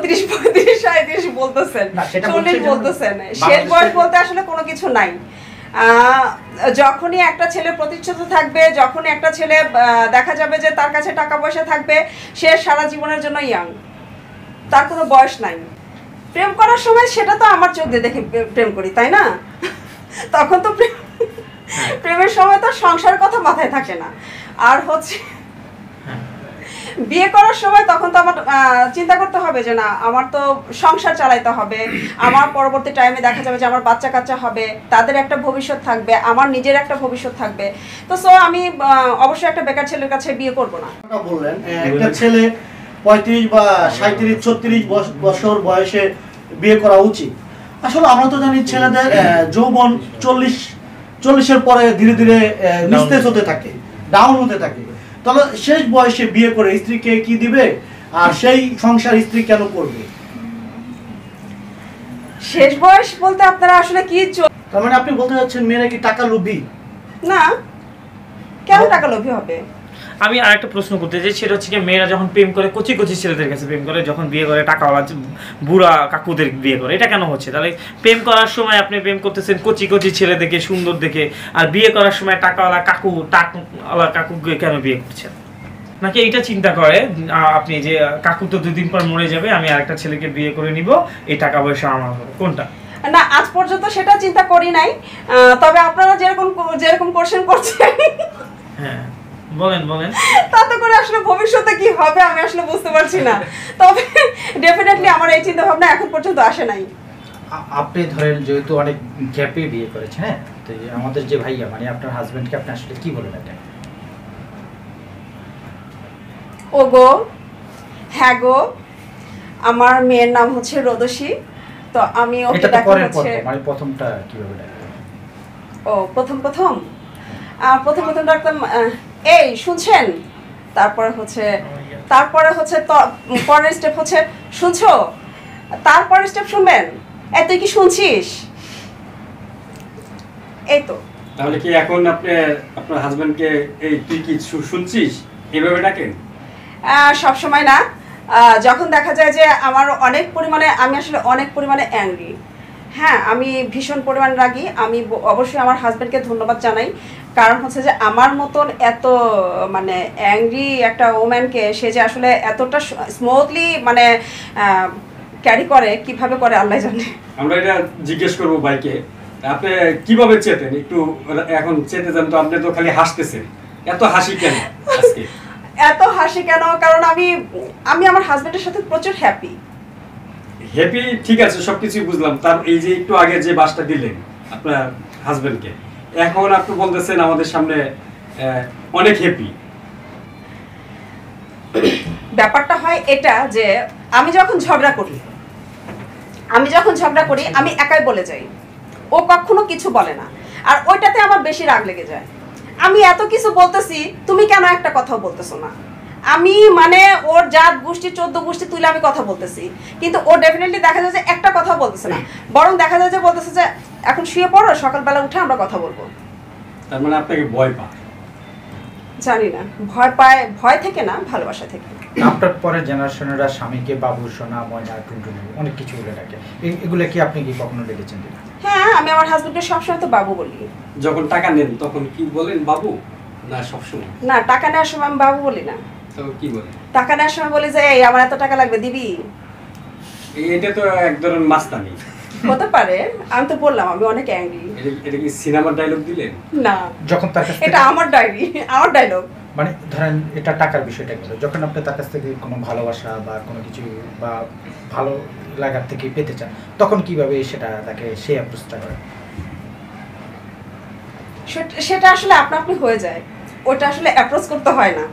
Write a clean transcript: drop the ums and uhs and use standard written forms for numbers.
34 35 37 বলতেছেন, 40 বলতেছেন, শেষ বয়স বলতে আসলে কোনো কিছু নাই। যখনই একটা ছেলে প্রতিষ্ঠিত থাকবে, যখনই একটা ছেলে দেখা যাবে যে তার কাছে টাকা পয়সা থাকবে, সে সারা জীবনের জন্য ইয়াং, তার কোনো বয়স নাই। প্রেম করার সময় সেটা তো আমার চোখ দিয়ে দেখে প্রেম করি, তাই না? তখন তো প্রেমের সময় তো সংসারের কথা মাথায় থাকে না। আর হচ্ছে বিয়ে করার সময় তখন তো আমার চিন্তা করতে হবে যে না, আমার তো সংসার চালাইতে হবে, আমার পরবর্তী টাইমে দেখা যাবে যে আমার বাচ্চা কাচ্চা হবে, তাদের একটা ভবিষ্যৎ থাকবে, আমার নিজের একটা ভবিষ্যৎ থাকবে। তো সো আমি অবশ্যই একটা বেকার ছেলের কাছে বিয়ে করব না। বললেন একটা ছেলে 35 বা 37 36 বছর বয়সে বিয়ে করা উচিত। আসলে আমরা তো জানি ছেলেদের যৌবন 40-এর পরে ধীরে ধীরে নিস্তেজ হতে থাকে, ডাউন হতে থাকে। তাহলে শেষ বয়সে বিয়ে করে স্ত্রীকে কি দিবে, আর সেই সংসার স্ত্রী কেন করবে? শেষ বয়স বলতে আপনারা আসলে কি? তার মানে আপনি বলতে চাচ্ছেন মেয়েরা কি টাকা লোভী? না, কেন টাকা লোভী হবে? আমি আরেকটা প্রশ্ন করতে চাই, সেটা হচ্ছে কি, মেয়েরা যখন প্রেম করে কচি কচি ছেলেদের কাছে প্রেম করে, যখন বিয়ে করে টাকাওয়ালা বুড়া কাকুদের বিয়ে করে, এটা কেন হচ্ছে? তাহলে প্রেম করার সময় আপনি প্রেম করতেছেন কচি কচি ছেলে দেখে, সুন্দর দেখে, আর বিয়ে করার সময় টাকাওয়ালা কাকুকে কেন বিয়ে করছেন? নাকি এইটা চিন্তা করে আপনি যে কাকু তো 2 দিন পর মরে যাবে, আমি আরেকটা ছেলেকে বিয়ে করে নিব, এই টাকা পয়সা আমার হবে? কোনটা? না, আজ পর্যন্ত সেটা চিন্তা করি নাই। তবে আপনারা যেরকম কোশ্চেন করছেন, হ্যাঁ বলেন তাতে করে আসলে ভবিষ্যতে কি হবে আমি আসলে বুঝতে পারছি না। তবে ডেফিনেটলি আমার এই চিন্তা ভাবনা এখন পর্যন্ত আসে নাই। আপনি ধরেন যেহেতু অনেক গ্যাপে বিয়ে করেছেন, হ্যাঁ, তো আমাদের যে ভাইয়া মানে আপনার হাজবেন্ডকে আপনি আসলে কি বলেন এটা? ও গো, হ্যাঁ গো, আমার মেয়ের নাম হচ্ছে রোদসী। তো আমি ওকে দেখা হচ্ছে মানে প্রথমটা কিভাবে ডাকতেন? ও প্রথম ডাকতাম এই শুনছেন, তারপরে হচ্ছে পরের স্টেপ হচ্ছে শুনছো, তারপরের স্টেপ শুনবেন এই তুই কি শুনছিস, এই তো। তাহলে কি এখন আপনি আপনার হাজবেন্ডকে এই তুই কি শুনছিস এইভাবে ডাকেন? সব সময় না, যখন দেখা যায় যে আমি আসলে অনেক পরিমাণে অ্যাংরি, হ্যাঁ, আমি ভীষণ পরিমাণ রাগী। আমি অবশ্যই আমার হাজবেন্ডকে ধন্যবাদ জানাই, কারণ হচ্ছে যে আমার মতন এত মানে অ্যাংরি একটা ওম্যানকে সে যে আসলে এতটা স্মুথলি মানে ক্যারি করে, কিভাবে করে আল্লাহ জানে। আমরা এটা জিজ্ঞেস করবো ভাইকে, আপনি কিভাবে চেতেন? একটু এখন চেতে যান তো, আপনি তো খালি হাসতেছেন, এত হাসি কেন আজকে? এত হাসি কেন? কারণ আমি আমার হাজবেন্ডের সাথে প্রচুর হ্যাপি। ঠিক আছে, সবকিছুই বুঝলাম। তার এই যে একটু আগে যে বাসটা দিলেন আপনার হাজবেন্ডকে, এখন আপনি বলতেছেন আমাদের সামনে অনেক হ্যাপি। ব্যাপারটা হয় এটা যে আমি যখন ঝগড়া করি আমি একাই বলে যাই, ও কখনো কিছু বলে না, আর ওইটাতে আমার বেশি রাগ লেগে যায়। আমি এত কিছু বলতেছি, তুমি কেন একটা কথাও বলতেছো না? আমি মানে ওর জাত গোষ্ঠী 14 গোষ্ঠী তুলে আমি কথা বলতেছি, কিন্তু ও ডেফিনেটলি দেখা যায় যে একটা কথা বলতেছে না, বরং দেখা যায় যে বলতেছে যে এখন শুয়ে পড়ো, সকালবেলা উঠে আমরা কথা বলবো। তার মানে আপনাকে ভয় পায়? জানি না, ভয় থেকে না, ভালোবাসা থেকে। আপনার পরের জেনারেশনেরা স্বামীকে বাবু, সোনা, ময়না, টুনটুনি অনেক কিছু বলে ডাকে, এগুলো কি আপনি কি কখনো দেখেছেন কিনা? হ্যাঁ, আমি আমার হাজবেন্ডকে সবসময় তো বাবু বলি। যখন টাকা নেন তখন কি বলেন বাবু? না সবসময় না, টাকা নেওয়ার সময় আমি বাবু বলি না। তো কি বলেন? টাকা নেওয়ার সময় বলি যে এই আমার এত টাকা লাগবে, দিবি? এটা তো এক ধরনের মাস্তানি হতে পারে, আমি তো বললাম আমি অনেক অ্যাংরি। এটা কি সিনেমার ডায়লগ দিলেন? না, যখন তার কাছ থেকে এটা আমার ডায়লগ। মানে ধরেন এটা টাকার বিষয়টা গেল, যখন আপনি তার কাছ থেকে কোনো ভালোবাসা বা কোনো কিছু বা ভালো লাগার থেকে পেতে চান, তখন কিভাবে সেটা তাকে সে অ্যাপ্রোচটা করে? সেটা আসলে আপনা আপনি হয়ে যায়, ওটা আসলে অ্যাপ্রোচ করতে হয় না।